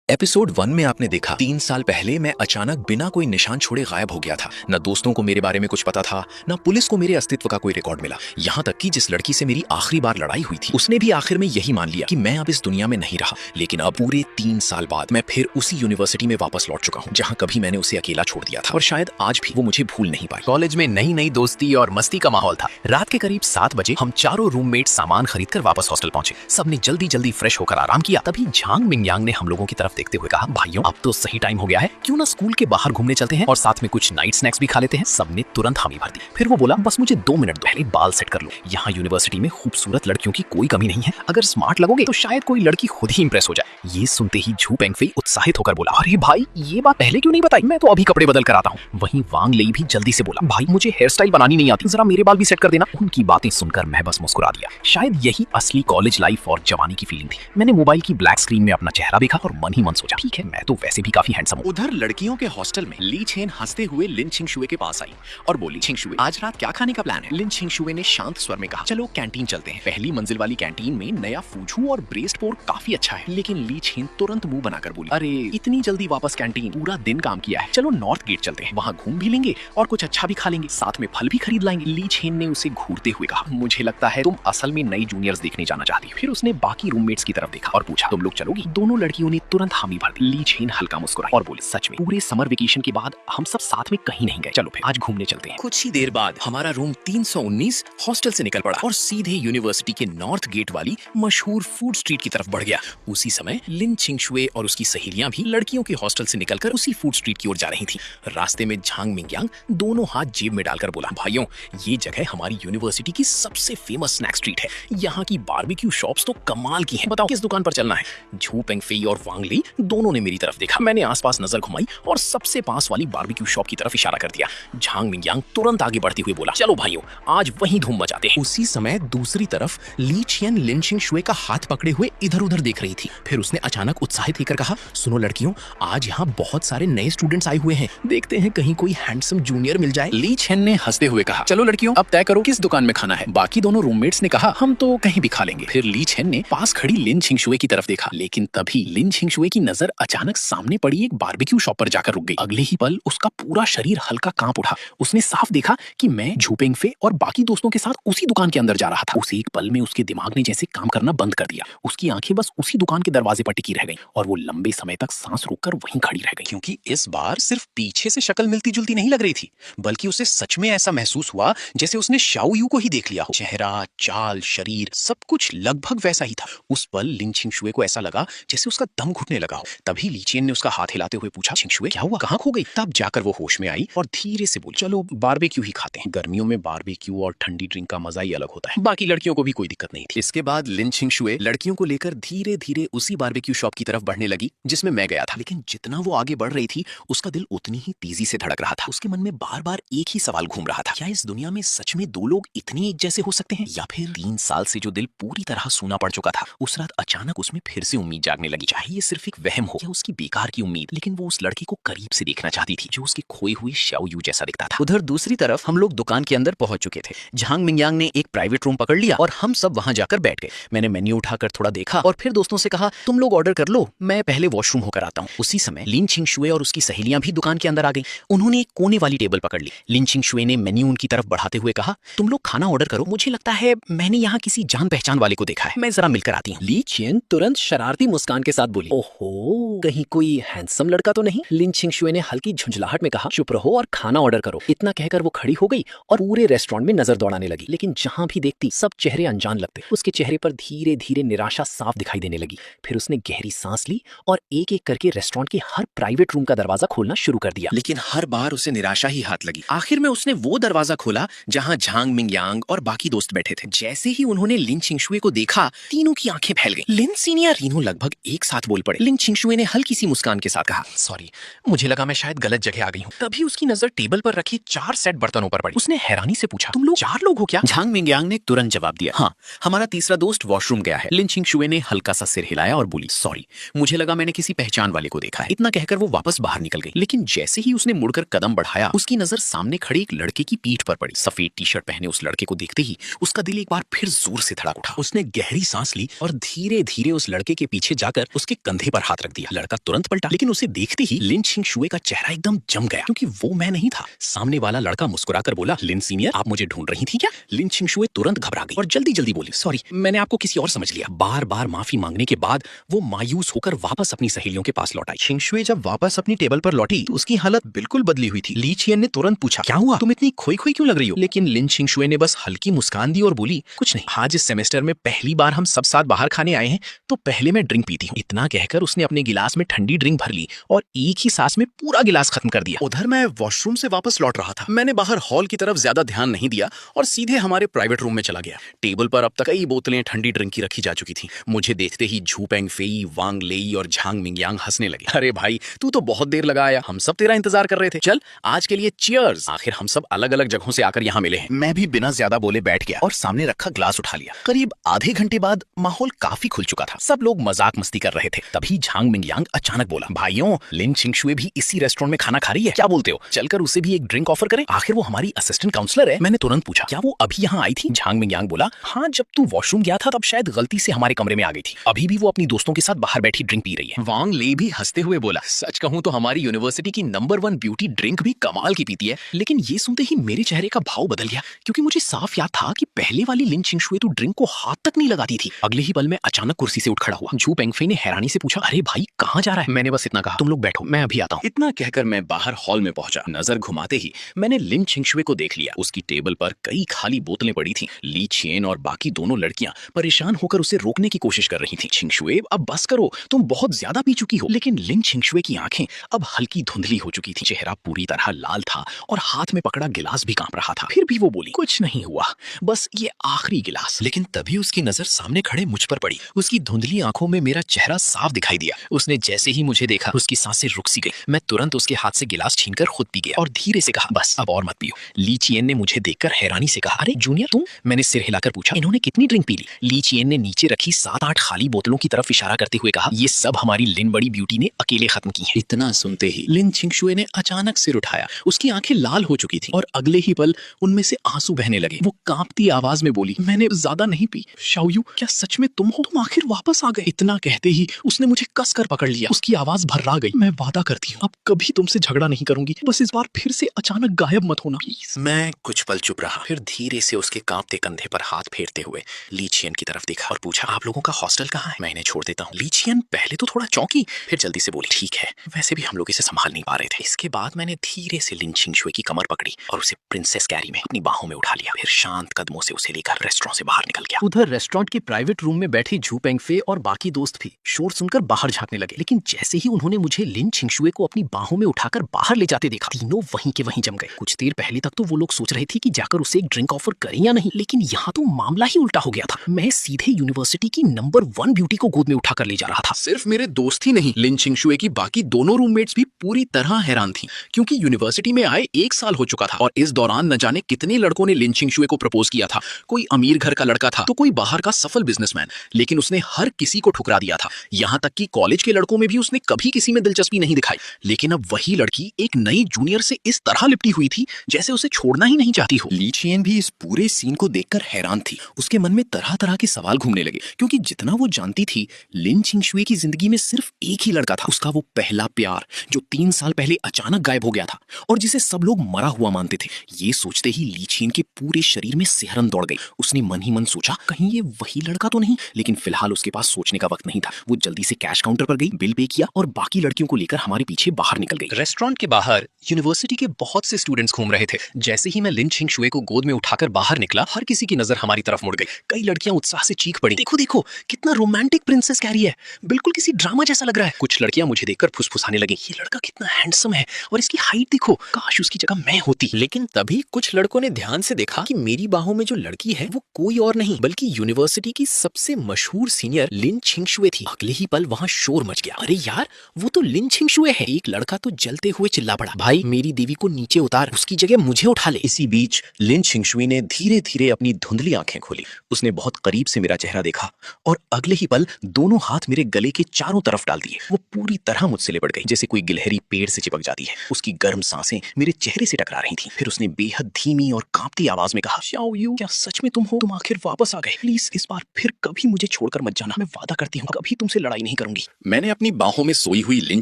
Episode 1 में आपने देखा 3 साल पहले मैं अचानक बिना कोई निशान छोड़े गायब हो गया था। न दोस्तों को मेरे बारे में कुछ पता था, न पुलिस को मेरे अस्तित्व का कोई रिकॉर्ड मिला। यहाँ तक कि जिस लड़की से मेरी आखिरी बार लड़ाई हुई थी उसने भी आखिर में यही मान लिया कि मैं अब इस दुनिया में नहीं रहा। लेकिन अब पूरे 3 साल बाद मैं फिर उसी यूनिवर्सिटी में वापस लौट चुका हूँ जहाँ कभी मैंने उसे अकेला छोड़ दिया था, और शायद आज भी वो मुझे भूल नहीं पाई। कॉलेज में नई नई दोस्ती और मस्ती का माहौल था। रात के करीब 7 बजे हम चारों रूममेट सामान खरीदकर वापस हॉस्टल पहुंचे। सबने जल्दी जल्दी फ्रेश होकर आराम किया। तभी झांग मिंगयांग ने हम लोगों की तरफ देखते हुए कहा, भाइयों अब तो सही टाइम हो गया है, क्यों ना स्कूल के बाहर घूमने चलते हैं और साथ में कुछ नाइट स्नैक्स भी खा लेते हैं। सबने तुरंत हामी भर दी। फिर वो बोला, बस मुझे 2 मिनट दो, पहले बाल सेट कर लो। यहाँ यूनिवर्सिटी में खूबसूरत लड़कियों की कोई कमी नहीं है, अगर स्मार्ट लगोगे तो शायद कोई लड़की खुद ही इंप्रेस हो जाए। ये सुनते ही झू पेंगफेई उत्साहित होकर बोला, अरे भाई ये बात पहले क्यों नहीं बताई, मैं तो अभी कपड़े बदल कर आता हूँ। वहीं वांग लेई भी जल्दी से बोला, भाई मुझे हेयर स्टाइल बनानी नहीं आती, जरा मेरे बाल भी सेट कर देना। उनकी बातें सुनकर मैं बस मुस्कुरा दिया। शायद यही असली कॉलेज लाइफ और जवानी की फीलिंग थी। मैंने मोबाइल की ब्लैक स्क्रीन में अपना चेहरा देखा और मन ही मन सोचा, ठीक है मैं तो वैसे भी काफी हैंडसम हूँ। उधर लड़कियों के हॉस्टल में ली छेन हंसते हुए लिन छिंगशुए के पास आई और बोली, छिंगशुए आज रात क्या खाने का प्लान है? लिन छिंगशुए ने शांत स्वर में कहा, चलो कैंटीन चलते हैं। पहली मंजिल वाली कैंटीन में नया फूछू और ब्रेस्ट पोर्क काफी अच्छा है। लेकिन ली छेन तुरंत मुंह बनाकर बोली, अरे इतनी जल्दी वापस कैंटीन, पूरा दिन काम किया है, चलो नॉर्थ गेट चलते हैं, वहाँ घूम भी लेंगे और कुछ अच्छा भी खा लेंगे, साथ में फल भी खरीद लाएंगे। ली छेन ने उसे घूरते हुए कहा, मुझे लगता है तुम असल में नई जूनियर्स देखने जाना चाहती हो। फिर उसने बाकी रूममेट्स की तरफ देखा और पूछा, तुम लोग चलोगी? दोनों लड़कियों ने तुरंत हामी भर दी। ली छेन हल्का मुस्कुराई और बोली, सच में पूरे समर वेकेशन के बाद हम सब साथ में कहीं नहीं गए, चलो फिर आज घूमने चलते हैं। कुछ ही देर बाद हमारा रूम 319 हॉस्टल से निकल पड़ा और सीधे यूनिवर्सिटी के नॉर्थ गेट वाली मशहूर फूड स्ट्रीट की तरफ बढ़ गया। उसी समय लिन छिंगशुए और उसकी सहेलियां भी लड़कियों के हॉस्टल से निकलकर उसी फूड स्ट्रीट की ओर जा रही थी। रास्ते में झांग मिंगयांग दोनों हाथ जेब में डालकर बोला, भाइयों ये जगह हमारी यूनिवर्सिटी की सबसे फेमस स्नैक स्ट्रीट है। यहाँ की बारबेक्यू शॉप्स तो कमाल की हैं। बताओ किस दुकान पर चलना है? झू पेंगफेई और वांग ली दोनों ने मेरी तरफ देखा। मैंने आसपास नजर घुमाई और सबसे पास वाली बारबेक्यू शॉप की तरफ इशारा कर दिया। झांग मिंगयांग तुरंत आगे बढ़ते हुए बोला, चलो भाइयों आज वहीं धूम मचाते हैं। उसी समय दूसरी तरफ ली छियन लिन छिंगशुए का हाथ पकड़े हुए इधर उधर देख रही थी। फिर उसने अचानक उत्साहित होकर कहा, सुनो लड़कियों आज यहाँ बहुत सारे नए स्टूडेंट्स आए हुए हैं, देखते हैं कहीं कोई हैंडसम जूनियर मिल जाए। ली छियन ने हंसते हुए कहा, चलो लड़कियों अब तय करो किस दुकान में खाना है। बाकी दोनों रूममेट्स ने कहा, हम तो कहीं भी खा लेंगे। फिर ली छियन ने पास खड़ी लिन छिंगशुए की तरफ देखा, लेकिन तभी लिन छिंगशुए की नजर अचानक सामने पड़ी एक बारबेक्यू शॉप पर जाकर रुक गई। अगले ही पल उसका पूरा शरीर हल्का कांप उठा। उसने साफ देखा कि मैं झू पेंगफे और बाकी दोस्तों के साथ उसी दुकान के अंदर जा रहा था। उसे एक पल में उसके दिमाग ने जैसे काम करना बंद कर दिया। उसकी आंखें बस उसी दुकान के दरवाजे पर टिकी रह गईं और वो लंबे समय तक सांस रोककर वहीं खड़ी रह गई, क्योंकि इस बार सिर्फ पीछे से शक्ल मिलती जुलती नहीं लग रही थी, बल्कि उसे सच में ऐसा महसूस हुआ जैसे उसने शाओ यू को ही देख लिया हो। चेहरा, चाल, शरीर सब कुछ लगभग वैसा ही था। उस पल लिन छिंगशुए को ऐसा लगा जैसे उसका दम घुटने लगा हो। तभी ली छियन ने उसका हाथ हिलाते हुए पूछा, छिंगशुए क्या हुआ, कहाँ खो गई? तब जाकर वो होश में आई और धीरे से बोली, चलो बारबेक्यू ही खाते हैं। गर्मियों में बारबेक्यू और ठंडी ड्रिंक का मजा ही अलग होता है। बाकी लड़कियों को भी कोई दिक्कत नहीं थी। इसके बाद लिन छिंगशुए लड़कियों को लेकर धीरे धीरे उसी बारबेक्यू शॉप की तरफ बढ़ने लगी जिसमें मैं गया था। लेकिन जितना वो आगे बढ़ रही थी उसका दिल उतनी ही तेजी से धड़क रहा था। उसके मन में बार बार एक ही सवाल घूम रहा था, क्या इस दुनिया में सच में 2 लोग इतने एक जैसे हो सकते हैं? या फिर 3 साल से जो दिल पूरी तरह सूना पड़ चुका था, उस रात अचानक उसमें फिर से उम्मीद जागने लगी। चाहे ये सिर्फ एक वहम हो या उसकी बेकार की उम्मीद, लेकिन वो उस लड़के को करीब से देखना चाहती थी जो उसके खोई हुई शाओ यू जैसा दिखता था। उधर दूसरी तरफ हम लोग दुकान के अंदर पहुंच चुके थे। झांग मिंगयांग ने एक प्राइवेट रूम पकड़ लिया और हम सब वहां जाकर बैठ गए। मैंने मेन्यू उठाकर थोड़ा देखा और फिर दोस्तों से कहा, तुम लोग ऑर्डर कर लो, मैं पहले वॉशरूम होकर आता हूँ। उसी समय लिन छिंगशुए और उसकी सहेलियां भी दुकान के अंदर आ गई। उन्होंने एक कोने वाली टेबल पकड़ ली। लिन छिंगशुए ने मेन्यू उनकी तरफ बढ़ाते हुए कहा, तुम लोग खाना ऑर्डर करो, मुझे लगता है मैंने यहाँ किसी जान पहचान वाले को देखा है, मैं जरा मिलकर आती हूँ। ली छियन तुरंत शरारती मुस्कान के साथ बोली, ओहो कहीं कोई हैंडसम लड़का तो नहीं? लिन छिंगशुए ने हल्की झुंझलाहट में कहा, चुप रहो और खाना ऑर्डर करो। इतना कहकर वो खड़ी हो गई और पूरे रेस्टोरेंट में नजर दौड़ाने लगी, लेकिन जहां भी देखती सब चेहरे अनजान लगते। उसके चेहरे पर धीरे धीरे निराशा साफ दिखाई देने लगी। फिर उसने गहरी सांस ली और एक एक करके रेस्टोरेंट के हर प्राइवेट रूम का दरवाजा खोलना शुरू कर दिया। लेकिन हर बार उसे निराशा ही हाथ लगी। आखिर में उसने वो दरवाजा खोला जहां झांग मिंगयांग और बाकी दोस्त बैठे थे। जैसे ही उन्होंने लिन छिंगशुए को देखा, तीनों की आंखें फैल गईं। लिन सीनियर रीनो लगभग एक साथ बोल पड़े। लिन छिंगशुए ने हल्की सी मुस्कान के साथ कहा, सॉरी मुझे लगा मैं शायद गलत जगह आ गई हूँ। तभी उसकी नजर टेबल पर रखे 4 सेट बर्तनों पर पड़ी। उसने हैरानी से पूछा, तुम लोग 4 लोग हो क्या? झांग मिंगयांग ने तुरंत जवाब दिया, हाँ हमारा तीसरा दोस्त वॉशरूम गया है। लिन छिंगशुए ने हल्का सा सिर हिलाया और बोली, सॉरी मुझे लगा मैंने किसी पहचान वाले को देखा है। इतना कहकर वो वापस बाहर निकल गई। लेकिन जैसे ही उसने मुड़कर कदम बढ़ाया, उसकी नजर सामने खड़े एक लड़के की पीठ पर पड़ी। सफेद टी शर्ट पहने उस लड़के को देखते ही उसका दिल एक बार फिर जोर से धड़क उठा। उसने गहरी सांस ली और धीरे धीरे उस लड़के के पीछे जाकर उसके कंधे पर पर हाथ रख दिया। लड़का तुरंत पलटा, लेकिन उसे देखते ही लिन छिंगशुए का चेहरा एकदम जम गया, क्योंकि वो मैं नहीं था। सामने वाला लड़का मुस्कुराकर बोला, लिन सीनियर, आप मुझे ढूंढ रही थी क्या? लिन छिंगशुए तुरंत घबरा गई और जल्दी जल्दी बोली, सॉरी, मैंने आपको किसी और समझ लिया। बार बार माफी मांगने के बाद वो मायूस होकर वापस अपनी सहेलियों के पास लौट आई। छिंगशुए जब वापस अपनी टेबल पर लौटी तो उसकी हालत बिल्कुल बदली हुई थी। ली चियन ने तुरंत पूछा, क्या हुआ? तुम इतनी खोई खोई क्यों लग रही हो? लेकिन लिन छिंगशुए ने बस हल्की मुस्कान दी और बोली, कुछ नहीं, आज इस सेमेस्टर में पहली बार हम सब साथ बाहर खाने आए हैं, तो पहले मैं ड्रिंक पीती हूँ। इतना कहकर उसने अपने गिलास में ठंडी ड्रिंक भर ली और एक ही सांस में पूरा गिलास खत्म कर दिया। उधर मैं वॉशरूम से वापस लौट रहा था। मैंने बाहर हॉल की तरफ ज्यादा ध्यान नहीं दिया और सीधे हमारे प्राइवेट रूम में चला गया। टेबल पर अब तक कई बोतलें ठंडी ड्रिंक की रखी जा चुकी थी। मुझे देखते ही झू पेंगफेई, वांग लेई और झांग मिंगयांग हंसने लगे। अरे भाई, तू तो बहुत देर लगा आया, हम सब तेरा इंतजार कर रहे थे। चल, आज के लिए चीयर्स। आखिर हम सब अलग अलग जगहों से आकर यहाँ मिले हैं। मैं भी बिना ज्यादा बोले बैठ गया और सामने रखा ग्लास उठा लिया। करीब आधे घंटे बाद माहौल काफी खुल चुका था। सब लोग मजाक मस्ती कर रहे थे। तभी झांग मिंगयांग अचानक बोला, भाइयों, लिन छिंगशुए भी इसी रेस्टोरेंट में खाना खा रही है, क्या बोलते हो? चलकर उसे भी एक ड्रिंक ऑफर करें, आखिर वो हमारी असिस्टेंट काउंसलर है। मैंने तुरंत पूछा, क्या वो अभी यहाँ आई थी? झांग मिंगयांग बोला, हाँ, जब तू वॉशरूम गया था तब शायद गलती से हमारे कमरे में आ गई थी। अभी भी वो अपनी दोस्तों के साथ बाहर बैठी ड्रिंक पी रही है। वांग ले भी हंसते हुए बोला, सच कहूं तो हमारी यूनिवर्सिटी की नंबर 1 ब्यूटी ड्रिंक भी कमाल की पीती है। लेकिन ये सुनते ही मेरे चेहरे का भाव बदल गया, क्योंकि मुझे साफ याद था कि पहले वाली लिन छिंगशुए तो ड्रिंक को हाथ तक नहीं लगाती थी। अगले ही पल में अचानक कुर्सी से उठ खड़ा हुआ। झू पेंगफेई ने हैरानी से पूछा, अरे भाई, कहाँ जा रहा है? मैंने बस इतना कहा, तुम लोग बैठो, मैं अभी आता हूँ। इतना कहकर मैं बाहर हॉल में पहुंचा। नजर घुमाते ही मैंने लिन छिंगशुए को देख लिया। उसकी टेबल पर कई खाली बोतलें पड़ी थीं। ली चियन और बाकी दोनों लड़कियां परेशान होकर उसे रोकने की कोशिश कर रही थीं। छिंगशुए, अब बस करो, तुम बहुत ज्यादा पी चुकी हो। लेकिन लिन छिंगशुए की आंखें अब हल्की धुंधली हो चुकी थी। चेहरा पूरी तरह लाल था और हाथ में पकड़ा गिलास भी कांप रहा था। फिर भी वो बोली, कुछ नहीं हुआ, बस ये आखिरी गिलास। लेकिन तभी उसकी नजर सामने खड़े मुझ पर पड़ी। उसकी धुंधली आंखों में मेरा चेहरा साफ दिखाई दिया। उसने जैसे ही मुझे देखा, उसकी सांसें रुक सी गई। मैं तुरंत उसके हाथ से गिलास छीनकर खुद पी गया और धीरे से कहा, बस अब और मत पियो। ली चियन ने मुझे देखकर हैरानी से कहा, अरे जूनियर, तुम? मैंने सिर हिलाकर पूछा, इन्होंने कितनी ड्रिंक पी ली? ली चियन ने नीचे रखी 7-8 खाली बोतलों की तरफ इशारा करते हुए कहा, ये सब हमारी लिन बड़ी ब्यूटी ने अकेले खत्म की है। इतना सुनते ही लिन छिंगशुए ने अचानक सिर उठाया। उसकी आंखें लाल हो चुकी थी और अगले ही पल उनमें से आंसू बहने लगे। वो कांपती आवाज में बोली, मैंने ज्यादा नहीं पी। शाओयू, क्या सच में तुम हो? तुम आखिर वापस आ गए। इतना कहते ही उसने मुझे कसकर पकड़ लिया। उसकी आवाज भर्रा गई। मैं वादा करती हूँ, अब कभी तुमसे झगड़ा नहीं करूंगी। बस इस बार फिर से अचानक गायब मत होना, प्लीज। मैं कुछ पल चुप रहा, फिर धीरे से उसके कांपते कंधे पर हाथ फेरते हुए ली चियन की तरफ देखा और पूछा, आप लोगों का हॉस्टल कहाँ है? मैं इन्हें छोड़ देता हूँ। ली चियन पहले तो थोड़ा चौंकी, फिर जल्दी से बोली, ठीक है, वैसे भी हम लोग इसे संभाल नहीं पा रहे थे। इसके बाद मैंने धीरे से लिन छिंगशुए की कमर पकड़ी और उसे प्रिंसेस कैरी में अपनी बाहों में उठा लिया। फिर शांत कदमों से उसे लेकर रेस्टोरेंट से बाहर निकल गया। उधर रेस्टोरेंट के प्राइवेट रूम में बैठे झू पेंगफे और बाकी दोस्त भी शोर सुनकर बाहर झांकने लगे। लेकिन जैसे ही उन्होंने मुझे लिन छिंगशुए को अपनी बाहों में उठाकर बाहर ले जाते देखा, तीनों वहीं के वहीं जम गए। कुछ देर पहले तक तो वो लोग सोच रहे थे कि जाकर उसे एक ड्रिंक ऑफर करें या नहीं, लेकिन यहाँ तो मामला ही उल्टा हो गया था। मैं सीधे यूनिवर्सिटी की नंबर 1 ब्यूटी को गोद में उठाकर ले जा रहा था। सिर्फ मेरे दोस्त ही नहीं, लिन छिंगशुए की बाकी दोनों रूममेट्स भी पूरी तरह हैरान थी, क्योंकि यूनिवर्सिटी में आए 1 साल हो चुका था और इस दौरान न जाने कितने लड़कों ने लिन छिंगशुए को प्रपोज किया था। कोई अमीर घर का लड़का था तो कोई बाहर का सफल बिजनेसमैन, लेकिन उसने हर किसी को ठुकरा दिया था। यहाँ तक कि कॉलेज के लड़कों में भी उसने कभी किसी में दिलचस्पी नहीं दिखाई। लेकिन अब वही लड़की एक नई जूनियर से इस तरह लिपटी हुई थी जैसे उसे छोड़ना ही नहीं चाहती हो। ली चियन भी इस पूरे सीन को देखकर हैरान थी। उसके मन में तरह तरह के सवाल घूमने लगे, क्योंकि जितना वो जानती थी, लिन छिंगशुए की जिंदगी में सिर्फ एक ही लड़का था, उसका वो पहला प्यार, जो 3 साल पहले अचानक गायब हो गया था और जिसे सब लोग मरा हुआ मानते थे। ये सोचते ही ली चियन के पूरे शरीर में सिहरन दौड़ गई। उसने मन ही मन सोचा, कहीं ये वही लड़का तो नहीं। लेकिन फिलहाल उसके पास सोचने का वक्त नहीं था। वो जल्दी से कैश काउंटर पर गई, बिल पे किया और बाकी लड़कियों को लेकर हमारे पीछे बाहर निकल गई। रेस्टोरेंट के बाहर यूनिवर्सिटी के बहुत से स्टूडेंट्स घूम रहे थे। जैसे ही मैं लिन छिंगशुए को गोद में उठाकर बाहर निकला, हर किसी की नजर हमारी तरफ मुड़ गई। कई लड़कियां उत्साह से चीख पड़ी, देखो देखो, कितना रोमांटिक प्रिंसेस कैरी है, बिल्कुल किसी ड्रामा जैसा लग रहा है। कुछ लड़कियां मुझे देखकर फुसफुसाने लगी, ये लड़का कितना हैंडसम है और इसकी हाइट देखो, काश उसकी जगह मैं होती। लेकिन तभी कुछ लड़कों ने ध्यान से देखा कि मेरी बाहों में जो लड़की है वो कोई और नहीं बल्कि यूनिवर्सिटी की सबसे मशहूर सीनियर लिन छिंगशुए थी। अगले ही पल वहाँ शोर मच गया, अरे यार, वो तो लिन छिंगशुए है। एक लड़का तो जलते हुए चिल्ला पड़ा, भाई मेरी देवी को नीचे उतार, उसकी जगह मुझे उठा ले। इसी बीच लिन छिंगशुए ने धीरे धीरे अपनी धुंधली आंखें खोली। उसने बहुत करीब से मेरा चेहरा देखा और अगले ही पल दोनों हाथ मेरे गले के चारों तरफ डाल दिए। वो पूरी तरह मुझसे लिपट गई, जैसे कोई गिलहरी पेड़ से चिपक जाती है। उसकी गर्म सांसें मेरे चेहरे से टकरा रही थी। फिर उसने बेहद धीमी और कांपती आवाज में कहा, शाओयू, क्या सच में तुम हो? तुम आखिर वापस आ गए। प्लीज इस बार फिर कभी मुझे छोड़कर मत जाना। मैं वादा करती हूँ कभी तुमसे लड़ाई नहीं करूंगी। करूंगी। मैंने अपनी बाहों में सोई हुई लिन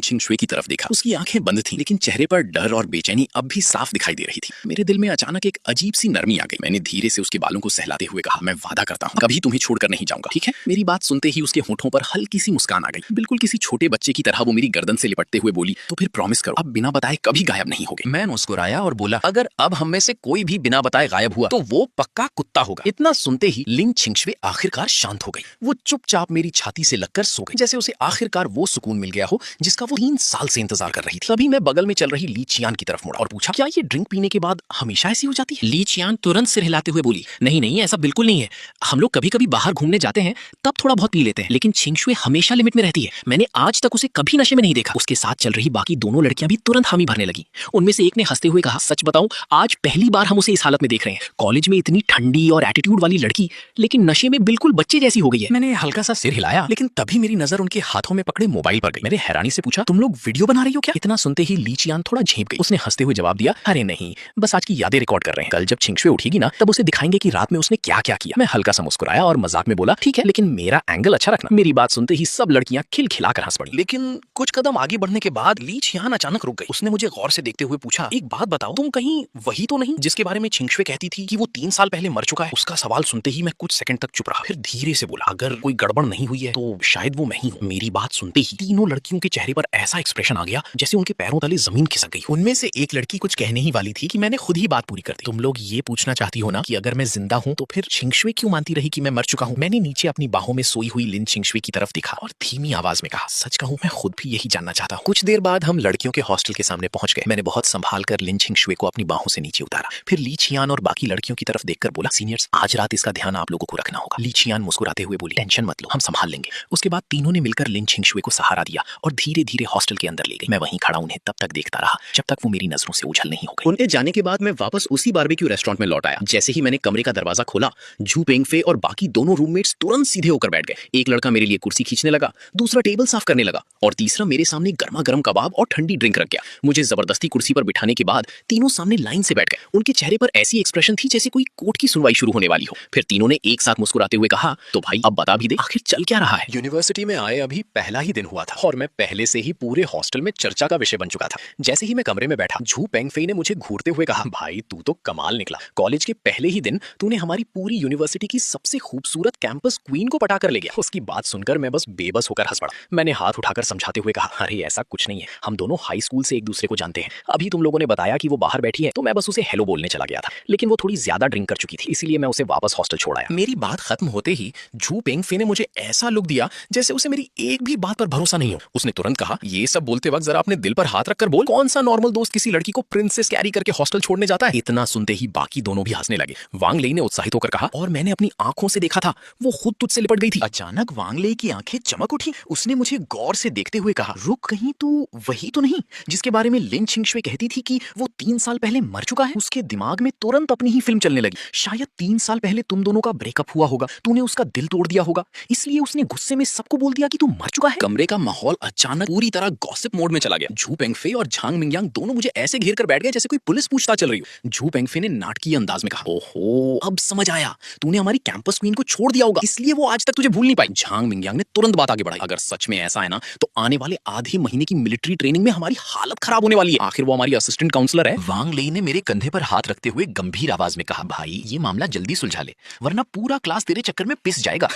छिंगशुए की तरफ देखा। उसकी आंखें बंद थीं, लेकिन चेहरे पर डर और बेचैनी अब भी साफ दिखाई दे रही थी। मेरे दिल में अचानक एक अजीब सी नरमी आ गई। मैंने धीरे से उसके बालों को सहलाते हुए कहा, मैं वादा करता हूँ कभी तुम्हें छोड़कर नहीं जाऊंगा, ठीक है? मेरी बात सुनते ही उसके होठों पर हल्की सी मुस्कान आ गई। बिल्कुल किसी छोटे बच्चे की तरह वो मेरी गर्दन से लिपटते हुए बोली, तो फिर प्रॉमिस करो, अब बिना बताए कभी गायब नहीं होगे। मैं मुस्कुराया और बोला, अगर अब हम में से कोई भी बिना बताए गायब हुआ तो वो पक्का कुत्ता होगा। इतना सुनते ही लिन छिंगशुए आखिरकार शांत हो गई। वो चुपचाप मेरी छाती से लगकर सो गई, जैसे उसे आखिरकार वो सुकून मिल गया हो जिसका वो 3 साल से इंतजार कर रही थी। तभी मैं बगल में चल रही ली चियान की तरफ मुड़ा और पूछा, क्या ये ड्रिंक पीने के बाद हमेशा ऐसी हो जाती है? ली चियान तुरंत सिर हिलाते हुए बोली, नहीं नहीं, ऐसा बिल्कुल नहीं है। हम लोग कभी कभी बाहर घूमने जाते हैं तब थोड़ा बहुत पी लेते हैं, लेकिन छिंगशुए हमेशा लिमिट में रहती है। मैंने आज तक उसे कभी नशे में नहीं देखा। उसके साथ चल रही बाकी दोनों लड़कियां भी तुरंत हामी भरने लगी। उनमें से एक ने हंसते हुए कहा, सच बताऊं, आज पहली बार हम उसे इस हालत में देख रहे हैं। कॉलेज में इतनी ठंडी और एटीट्यूड वाली लड़की, लेकिन नशे में बिल्कुल बच्चे जैसी हो गई है। मैंने हल्का सा सिर हिलाया, लेकिन तभी मेरी नजर उनके हाथों में पकड़े मोबाइल पर गई। मैंने हैरानी से पूछा, तुम लोग वीडियो बना रही हो क्या? इतना सुनते ही ली चियान थोड़ा झेप गई। उसने हंसते हुए जवाब दिया, अरे नहीं, बस आज की यादें रिकॉर्ड कर रहे हैं। कल जब छिंगशुए उठेगी ना, तब उसे दिखाएंगे कि रात में उसने क्या क्या किया। मैं हल्का सा मुस्कुराया और मजाक में बोला, ठीक है, लेकिन मेरा एंगल अच्छा रखना। मेरी बात सुनते ही सब लड़कियां खिलखिलाकर हंस पड़ी। लेकिन कुछ कदम आगे बढ़ने के बाद ली चियान अचानक रुक गई। उसने मुझे गौर से देखते हुए पूछा, एक बात बताओ, तुम कहीं वही तो नहीं जिसके बारे में छिंगशुए कहती थी कि वो 3 साल पहले मर चुका है? उसका सवाल सुनते ही मैं कुछ सेकंड तक चुप रहा, फिर धीरे से बोला, अगर कोई गड़बड़ नहीं हुई है तो शायद वो मैं ही हूँ। मेरी बात सुनते ही तीनों लड़कियों के चेहरे पर ऐसा एक्सप्रेशन आ गया जैसे उनके पैरों तले जमीन खिसक गई। उनमें से एक लड़की कुछ कहने ही वाली थी कि मैंने खुद ही बात पूरी कर दी। तुम लोग ये पूछना चाहती हो ना कि अगर मैं जिंदा हूँ तो फिर छिंगशुए क्यों मानती रही कि मैं मर चुका हूँ? मैंने नीचे अपनी बाहों में सोई हुई लिन छिंगशुए की तरफ देखा और धीमी आवाज में कहा, सच कहूँ मैं खुद भी यही जानना चाहता हूँ। कुछ देर बाद हम लड़कियों के हॉस्टल के सामने पहुंच गए। मैंने बहुत संभाल कर लिन छिंगशुए को अपनी बाहों से नीचे उतारा, फिर ली चियान और बाकी लड़कियों की तरफ देखकर बोला, सीनियर्स, आज रात इसका ध्यान आप लोगों को रखना होगा। ली चियान मुस्कुराते हुए बोली, टेंशन मत लो, हम संभाल लेंगे। उसके बाद तीनों ने मिलकर लिन छिंगशुए को सहारा दिया और धीरे धीरे हॉस्टल के अंदर ले गई। मैं वहीं खड़ा उन्हें तब तक देखता रहा जब तक वो मेरी नजरों से ओझल नहीं हो गई। उनके जाने के बाद मैं वापस उसी बारबेक्यू रेस्टोरेंट में लौट आया। जैसे ही मैंने कमरे का दरवाजा खोला, झू पेंगफे और बाकी दोनों रूममेट्स तुरंत सीधे होकर बैठ गए। एक लड़का मेरे लिए कुर्सी खींचने लगा, दूसरा टेबल साफ करने लगा और तीसरा मेरे सामने गर्मा गर्म कबाब और ठंडी ड्रिंक रख गया। मुझे जबरदस्ती कुर्सी पर बिठाने के बाद तीनों सामने लाइन से बैठ गए। उनके चेहरे पर ऐसी एक्सप्रेशन थी जैसे कोई कोर्ट की सुनवाई शुरू होने वाली हो। फिर तीनों ने एक साथ मुस्कुराते हुए कहा, तो भाई अब बता भी दे, आखिर चल क्या रहा है? यूनिवर्सिटी में आए अभी पहला ही दिन हुआ था और मैं पहले से ही पूरे हॉस्टल में चर्चा का विषय बन चुका था। जैसे ही मैं कमरे में बैठा, झू पेंगफेई ने मुझे घूरते हुए कहा, भाई तू तो कमाल निकला। कॉलेज के पहले ही दिन तूने हमारी पूरी यूनिवर्सिटी की सबसे खूबसूरत कैंपस क्वीन को पटा कर ले गया। उसकी बात सुनकर मैं बस बेबस होकर हंस पड़ा। मैंने हाथ उठाकर समझाते हुए कहा, अरे ऐसा कुछ नहीं है, हम दोनों हाई स्कूल से एक दूसरे को जानते हैं। अभी तुम लोगों ने बताया कि वो बाहर बैठी है तो मैं बस उसे हेलो बोलने चला गया था, लेकिन वो थोड़ी ज्यादा ड्रिंक कर चुकी थी, इसीलिए मैं उसे वापस हॉस्टल छोड़ आया। मेरी बात खत्म होते ही झू पेंगफे ने मुझे ऐसा लुक दिया जैसे उसे मेरी एक भी बात पर भरोसा नहीं हो। उसने तुरंत कहा, ये सब बोलते वक्त जरा अपने दिल पर हाथ रखकर बोल, कौन सा नॉर्मल दोस्त किसी लड़की को प्रिंसेस कैरी करके हॉस्टल छोड़ने जाता है? इतना सुनते ही बाकी दोनों भी हंसने लगे। वांग लेई ने उत्साहित होकर कहा, और मैंने अपनी आंखों से देखा था, वो खुद तुझसे लिपट गई थी। अचानक वांग लेई की आंखें चमक उठी। उसने मुझे गौर से देखते हुए कहा, रुक, कहीं तू वही तो नहीं जिसके बारे में लिन छिंगशुए कहती थी कि वो 3 साल पहले मर चुका है? उसके दिमाग में तुरंत अपनी ही फिल्म चलने लगी। शायद 3 साल पहले तुम दोनों का ब्रेकअप हुआ होगा, तूने उसका दिल तोड़ दिया होगा, इसलिए उसने गुस्से में सबको बोल दिया कि तू मर चुका है। कमरे का माहौल अचानक पूरी तरह गॉसिप मोड में चला गया। झू पेंगफे और झांग मिंगयांग दोनों मुझे ऐसे घेर कर बैठ गए जैसे कोई पुलिस पूछताछ चल रही हो। झू पेंगफे ने नाटकीय अंदाज में कहा, ओहो, अब समझ आया, तूने हमारी कैंपस क्वीन को छोड़ दिया होगा, इसलिए वो आज तक तुझे भूल नहीं पाई। झांग मिंगयांग ने तुरंत बात आगे बढ़ाई, अगर सच में ऐसा है ना तो आने वाले आधे महीने की मिलिट्री ट्रेनिंग में हमारी हालत खराब होने वाली है। आखिर वो हमारी असिस्टेंट काउंसलर है। वांग लेई ने मेरे कंधे पर हाथ रखते हुए गंभीर आवाज में कहा, भाई ये मामला जल्दी सुलझा ले, वरना पूरा क्लास तेरे चक्कर में पिस जाएगा।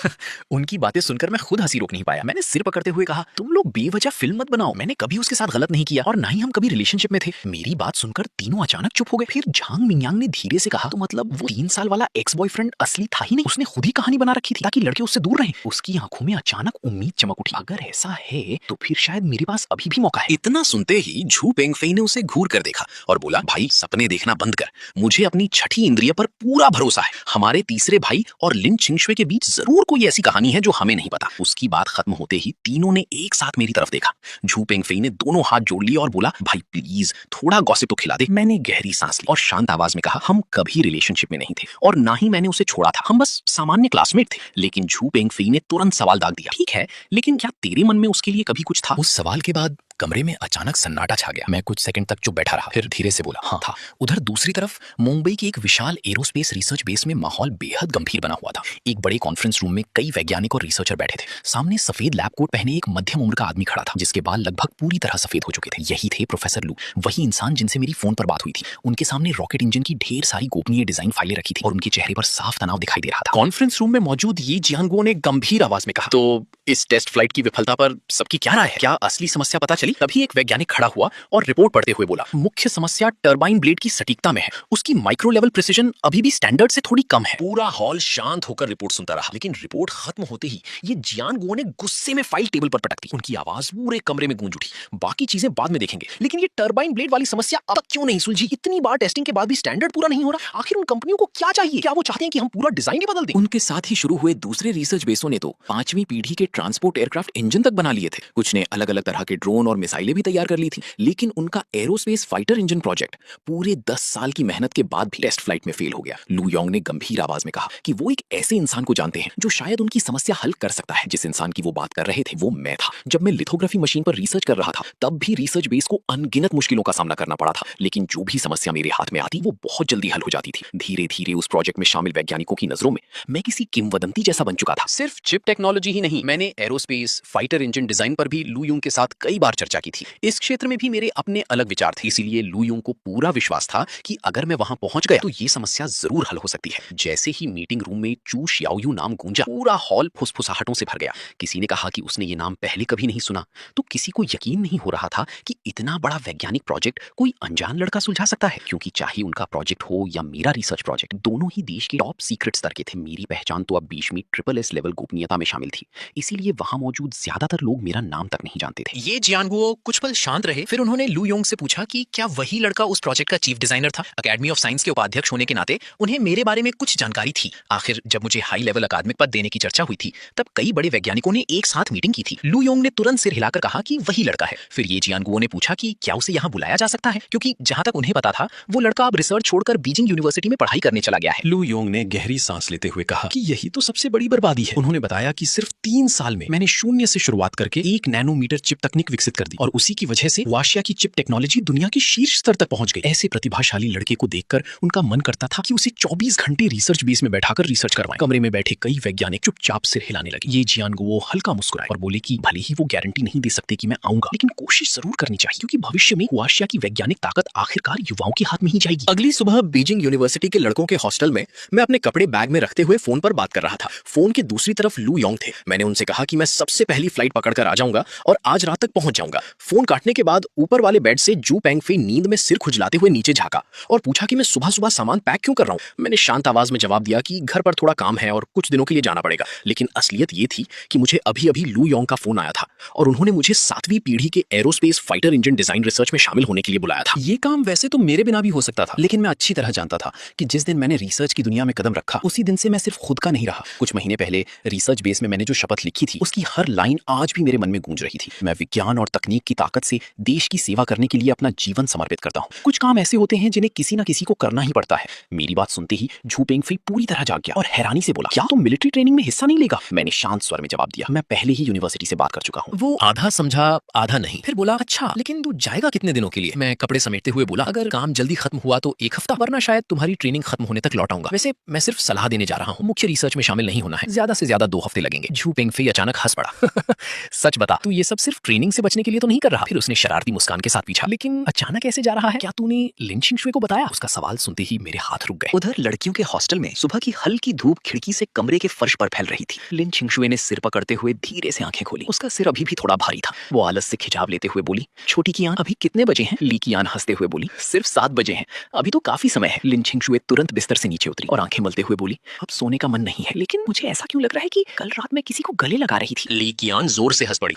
उनकी बातें सुनकर मैं खुद हंसी रोक नहीं पाया। मैंने सिर पकड़ते हुए कहा, तुम लोग बेवजह फिल्म मत बनाओ, मैंने कभी उसके साथ गलत नहीं किया और ना ही हम कभी रिलेशनशिप में थे। मेरी बात सुनकर तीनों अचानक चुप हो गए। फिर झांग मिंगयांग ने धीरे से कहा, तो मतलब वो 3 साल वाला एक्स बॉयफ्रेंड असली था ही नहीं, उसने खुद ही कहानी बना रखी थी ताकि लड़के उससे दूर रहें। उसकी आंखों में अचानक उम्मीद चमक उठी, अगर ऐसा है तो फिर शायद मेरे पास अभी भी मौका है। इतना सुनते ही झू पेंगफेई ने उसे घूर कर देखा और बोला, भाई सपने देखना बंद कर, मुझे अपनी छठी इंद्रिय पर पूरा भरोसा है। हमारे तीसरे भाई और लिन छिंगशुए के बीच जरूर कोई ऐसी कहानी है जो हमें नहीं पता। उसकी बात खत्म होते ही तीनों ने एक साथ मेरी तरफ देखा। झू पेंगफेई ने दोनों हाथ जोड़ लिए और बोला, भाई प्लीज थोड़ा गॉसिप तो खिला दे। मैंने गहरी सांस ली और शांत आवाज में कहा, हम कभी रिलेशनशिप में नहीं थे और ना ही मैंने उसे छोड़ा था, हम बस सामान्य क्लासमेट थे। लेकिन झू पेंगफेई ने तुरंत सवाल दाग दिया, ठीक है, लेकिन क्या तेरे मन में उसके लिए कभी कुछ था? उस सवाल के बाद कमरे में अचानक सन्नाटा छा गया। मैं कुछ सेकंड तक चुप बैठा रहा, फिर धीरे से बोला, हाँ था। उधर दूसरी तरफ मुंबई की एक विशाल एरोस्पेस रिसर्च बेस में माहौल बेहद गंभीर बना हुआ था। एक बड़े कॉन्फ्रेंस रूम में कई वैज्ञानिक और रिसर्चर बैठे थे। सामने सफेद लैब कोट पहने एक मध्यम उम्र का आदमी खड़ा था, जिसके बाल लगभग पूरी तरह सफेद हो चुके थे। यही थे प्रोफेसर लू, वही इंसान जिनसे मेरी फोन पर बात हुई थी। उनके सामने रॉकेट इंजन की ढेर सारी गोपनीय डिजाइन फाइलें रखी थी और उनके चेहरे पर साफ तनाव दिखाई दे रहा था। कॉन्फ्रेंस रूम में मौजूद ये जियांगुओ ने गंभीर आवाज में कहा, तो इस टेस्ट फ्लाइट की विफलता पर सबकी क्या राय है? क्या असली समस्या पता चली? तभी एक वैज्ञानिक खड़ा हुआ और रिपोर्ट पढ़ते हुए बोला, मुख्य समस्या टरबाइन ब्लेड की सटीकता में है। उसकी माइक्रो लेवल प्रिसिजन अभी भी स्टैंडर्ड से थोड़ी कम है। पूरा हॉल शांत होकर रिपोर्ट सुनता रहा, लेकिन रिपोर्ट खत्म होते ही ये जियांगुओ ने गुस्से में फाइल टेबल पर पटक दी। उनकी आवाज पूरे कमरे में गूंज उठी। बाकी चीजें बाद में देखेंगे, लेकिन ये टरबाइन ब्लेड वाली समस्या अब तक क्यों नहीं सुलझी? इतनी बार टेस्टिंग के बाद भी स्टैंडर्ड पूरा नहीं हो रहा। आखिर उन कंपनियों को क्या चाहिए? क्या वो चाहते हैं कि हम पूरा डिजाइन ही बदल दें? उनके साथ ही शुरू हुए दूसरे रिसर्च बेसों ने तो 5वीं पीढ़ी के ट्रांसपोर्ट एयरक्राफ्ट इंजन तक बना लिए थे। कुछ ने अलग अलग तरह के ड्रोन और मिसाइलें भी तैयार कर ली थी, लेकिन उनका एरोस्पेस फाइटर इंजन प्रोजेक्ट पूरे 10 साल की मेहनत के बाद भी टेस्ट फ्लाइट में फेल हो गया। लू योंग ने गंभीर आवाज में कहा कि वो एक ऐसे इंसान को जानते हैं जो शायद उनकी समस्या हल कर सकता है। जिस इंसान की वो बात कर रहे थे वो मैं था। जब मैं लिथोग्राफी मशीन पर रिसर्च कर रहा था, तब भी रिसर्च बेस को अनगिनत मुश्किलों का सामना करना पड़ा था, लेकिन जो भी समस्या मेरे हाथ में आती वो बहुत जल्दी हल हो जाती थी। धीरे धीरे उस प्रोजेक्ट में शामिल वैज्ञानिकों की नजरों में मैं किसी किंवदंती जैसा बन चुका था। सिर्फ चिप टेक्नोलॉजी ही नहीं, मैंने एरोस्पेस फाइटर इंजन डिजाइन पर भी लू यूंग के साथ कई बार चर्चा की थी। इस क्षेत्र में भी मेरे अपने अलग विचार थे, इसीलिए लू यूंग को पूरा विश्वास था कि अगर मैं वहां पहुंच गया तो ये समस्या जरूर हल हो सकती है। जैसे ही मीटिंग रूम में चू शियाओयू नाम गूंजा, पूरा हॉल फुसफुसाहटों से भर गया। किसी ने कहा कि उसने ये नाम पहले कभी नहीं सुना, तो किसी को यकीन नहीं हो रहा था कि इतना बड़ा वैज्ञानिक प्रोजेक्ट कोई अनजान लड़का सुलझा सकता है। क्योंकि चाहे उनका प्रोजेक्ट हो या मेरा रिसर्च प्रोजेक्ट, दोनों ही देश के टॉप सीक्रेट स्तर के थे। मेरी पहचान तो अब बीच में SSS लेवल गोपनीयता में शामिल थी, इसीलिए वहां मौजूद ज्यादातर लोग मेरा नाम तक नहीं जानते थे। ये जियांगुओ कुछ पल शांत रहे, फिर उन्होंने लू योंग से पूछा कि क्या वही लड़का उस प्रोजेक्ट का चीफ डिजाइनर था? अकेडमी ऑफ साइंस के उपाध्यक्ष होने के नाते उन्हें मेरे बारे में कुछ जानकारी थी। आखिर जब मुझे हाई लेवल अकादमिक पद देने की चर्चा हुई थी, तब कई बड़े वैज्ञानिकों ने एक साथ मीटिंग की थी। लू योंग ने तुरंत सिर हिलाकर कहा कि वही लड़का है। फिर ये जियांगुओ ने पूछा कि क्या उसे यहाँ बुलाया जा सकता है, क्योंकि जहां तक उन्हें पता था वो लड़का अब रिसर्च छोड़कर बीजिंग यूनिवर्सिटी में पढ़ाई करने चला गया है। लू योंग ने गहरी सांस लेते हुए कहा कि यही तो सबसे बड़ी बर्बादी है। उन्होंने बताया कि सिर्फ 3 साल में मैंने शून्य से शुरुआत करके 1 नैनोमीटर चिप तकनीक विकसित कर दी, और उसी की वजह से वाशिया की चिप टेक्नोलॉजी दुनिया के शीर्ष स्तर तक पहुंच गई। ऐसे प्रतिभाशाली लड़के को देखकर उनका मन करता था कि उसे 24 घंटे रिसर्च बेस में बैठाकर रिसर्च करवाएं। कमरे में बैठे कई वैज्ञानिक चुपचाप सिर हिलाने लगे। ये जियांगुओ हल्का मुस्कुराए और बोले कि भले ही वो गारंटी नहीं दे सकते कि मैं आऊंगा, लेकिन कोशिश जरूर करनी चाहिए, क्योंकि भविष्य में वाशिया की वैज्ञानिक ताकत आखिरकार युवाओं के हाथ में ही जाएगी। अगली सुबह बीजिंग यूनिवर्सिटी के लड़कों के हॉस्टल में मैं अपने कपड़े बैग में रखते हुए फोन पर बात कर रहा था। फोन के दूसरी तरफ लू योंग थे। मैंने उनसे कहा कि मैं सबसे पहली फ्लाइट पकड़कर आ जाऊंगा और आज रात तक पहुंच जाऊंगा। फोन काटने के बाद ऊपर वाले बेड से जू पेंगफी नींद में सिर खुजलाते हुए नीचे झांका और पूछा कि मैं सुबह सुबह सामान पैक क्यों कर रहा हूं। मैंने शांत आवाज में जवाब दिया कि घर पर थोड़ा काम है और कुछ दिनों के लिए जाना पड़ेगा। लेकिन असलियत ये थी कि मुझे अभी अभी लू योंग का फोन आया था और उन्होंने मुझे 7वीं पीढ़ी के aerospace fighter engine design research में शामिल होने के लिए बुलाया था। ये काम वैसे तो मेरे बिना भी हो सकता था, लेकिन मैं अच्छी तरह जानता था कि जिस दिन मैंने रिसर्च की दुनिया में कदम रखा, उसी दिन से मैं सिर्फ खुद का नहीं रहा। कुछ महीने पहले रिसर्च बेस में मैंने जो शपथ लिखी थी, उसकी हर लाइन आज भी मेरे मन में गूंज रही थी। मैं विज्ञान और तकनीक की ताकत से देश की सेवा करने के लिए अपना जीवन समर्पित करता हूँ। कुछ काम ऐसे होते हैं जिन्हें किसी न किसी को करना ही पड़ता है। मेरी बात सुनते ही झू पेंगफी पूरी तरह जाग गया और हैरानी से बोला, क्या तुम मिलिट्री ट्रेनिंग में हिस्सा नहीं लेगा? मैंने शांत स्वर में जवाब दिया, मैं पहले ही यूनिवर्सिटी से बात कर चुका हूँ। वो आधा समझा आधा नहीं, फिर बोला, अच्छा लेकिन तू जाएगा कितने दिनों के लिए? मैं कपड़े समेटते हुए बोला, अगर काम जल्दी खत्म हुआ तो 1 हफ्ता, वरना शायद तुम्हारी ट्रेनिंग खत्म होने तक लौट आऊंगा। वैसे मैं सिर्फ सलाह देने जा रहा हूँ, मुख्य रिसर्च में शामिल नहीं होना है। ज्यादा से ज्यादा 2 हफ्ते लगेंगे। झू पेंगफी अचानक हंस पड़ा। सच बता, तू ये सब सिर्फ ट्रेनिंग से बचने के लिए तो नहीं कर रहा? फिर उसने शरारती मुस्कान के साथ पूछा, लेकिन अचानक ऐसे जा रहा है? क्या तूने लिन छिंगशुए को बताया? उसका सवाल सुनते ही मेरे हाथ रुक गए। उधर लड़कियों के हॉस्टल में सुबह की हल्की धूप खिड़की से कमरे के फर्श पर फैल रही थी। लिन छिंगशुए ने सिर पकड़ते हुए धीरे से आंखें खोली। उसका सिर अभी भी थोड़ा भारी था। वो आलस से खिंचाव लेते हुए बोली, छोटी कियान, अभी कितने बजे हैं? ली कियान हंसते हुए बोली, सिर्फ 7 बजे हैं, अभी तो काफी समय है। लिन छिंगशुए तुरंत बिस्तर से नीचे उतरी और आंखें मलते हुए बोली, अब सोने का मन नहीं है, लेकिन मुझे ऐसा क्यों लग रहा है कि कल रात मैं किसी को गले लगा रही थी। ली कियान जोर से हंस पड़ी।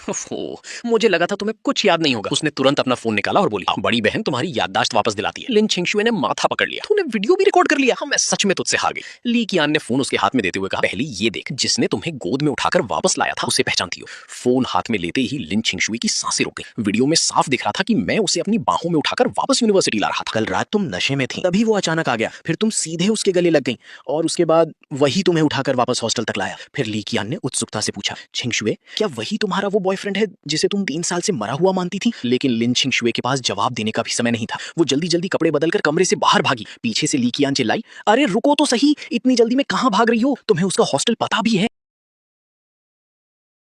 मुझे लगा था तुम्हें कुछ याद नहीं होगा। उसने तुरंत अपना फोन निकाला और बोली, बड़ी बहन तुम्हारी याददाश्त वापस दिलाती है। लिन छिंगशुए ने माथा पकड़ लिया, तूने वीडियो भी रिकॉर्ड कर लिया? मैं सच में तुझसे हार गई। ली कियान ने फोन उसके हाथ में देते हुए कहा, पहले ये देख, जिसने तुम्हें गोद में उठाकर वापस लाया था उसे पहचानती हो? फोन हाथ में लेते ही लिन छिंगशुए की सांसें रुक गई। वीडियो में साफ दिख रहा था कि मैं उसे अपनी बाहों में उठाकर वापस यूनिवर्सिटी ला रहा था। कल रात तुम नशे में थी, तभी वो अचानक आ गया, फिर तुम सीधे उसके गले लग गई और उसके बाद वही तुम्हें उठाकर वापस हॉस्टल तक लाया। फिर ली कियान ने उत्सुकता से पूछा, छिंगशुए, क्या वही तुम्हारा वो बॉयफ्रेंड है जिसे तुम 3 साल से मरा हुआ मानती थी, लेकिन लिन छिंगशुए के पास जवाब देने का भी समय नहीं था। वो जल्दी जल्दी कपड़े बदलकर कमरे से बाहर भागी। पीछे से ली कीयान चिल्लाई, अरे रुको तो सही, इतनी जल्दी में कहाँ भाग रही हो? तुम्हें उसका हॉस्टल पता भी है?